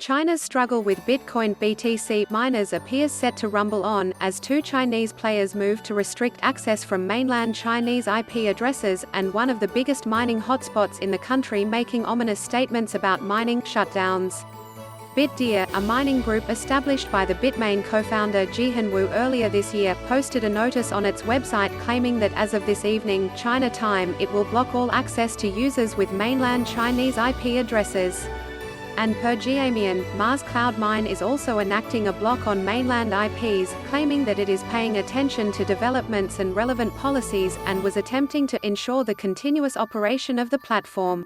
China's struggle with Bitcoin BTC miners appears set to rumble on, as two Chinese players move to restrict access from mainland Chinese IP addresses, and one of the biggest mining hotspots in the country making ominous statements about mining shutdowns. BitDeer, a mining group established by the Bitmain co-founder Jihan Wu earlier this year, posted a notice on its website claiming that as of this evening, China time, it will block all access to users with mainland Chinese IP addresses. And Purge, Mars Cloud Mine is also enacting a block on mainland IPs, claiming that it is paying attention to developments and relevant policies, and was attempting to ensure the continuous operation of the platform.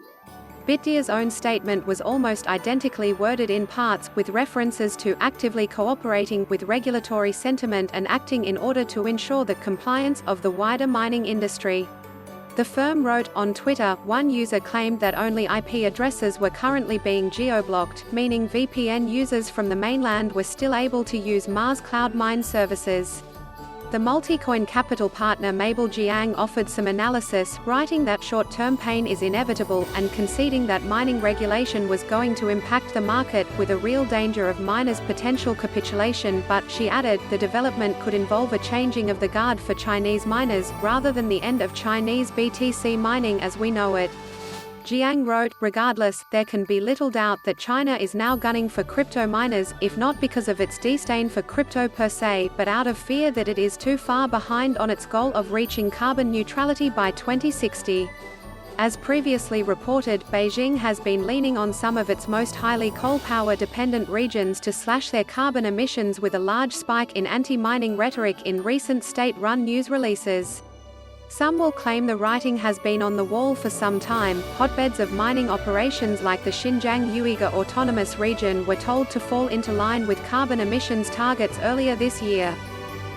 BitDeer's own statement was almost identically worded in parts, with references to actively cooperating with regulatory sentiment and acting in order to ensure the compliance of the wider mining industry. The firm wrote, on Twitter, one user claimed that only IP addresses were currently being geo-blocked, meaning VPN users from the mainland were still able to use Mars Cloud Mine services. The Multicoin capital partner Mabel Jiang offered some analysis, writing that short-term pain is inevitable, and conceding that mining regulation was going to impact the market, with a real danger of miners' potential capitulation, but, she added, the development could involve a changing of the guard for Chinese miners, rather than the end of Chinese BTC mining as we know it. Jiang wrote, regardless, there can be little doubt that China is now gunning for crypto miners, if not because of its disdain for crypto per se, but out of fear that it is too far behind on its goal of reaching carbon neutrality by 2060. As previously reported, Beijing has been leaning on some of its most highly coal-power dependent regions to slash their carbon emissions, with a large spike in anti-mining rhetoric in recent state-run news releases. Some will claim the writing has been on the wall for some time. Hotbeds of mining operations like the Xinjiang Uyghur Autonomous Region were told to fall into line with carbon emissions targets earlier this year.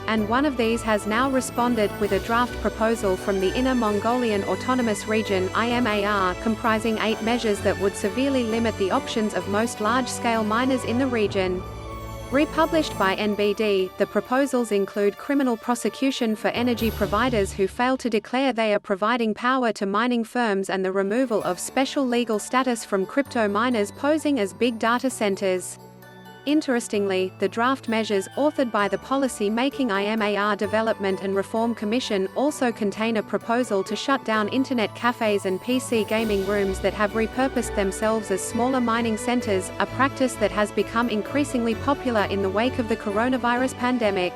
And one of these has now responded, with a draft proposal from the Inner Mongolian Autonomous Region (IMAR) comprising 8 measures that would severely limit the options of most large-scale miners in the region. Republished by NBD, the proposals include criminal prosecution for energy providers who fail to declare they are providing power to mining firms, and the removal of special legal status from crypto miners posing as big data centers. Interestingly, the draft measures, authored by the Policy-Making IMAR Development and Reform Commission, also contain a proposal to shut down internet cafes and PC gaming rooms that have repurposed themselves as smaller mining centers, a practice that has become increasingly popular in the wake of the coronavirus pandemic.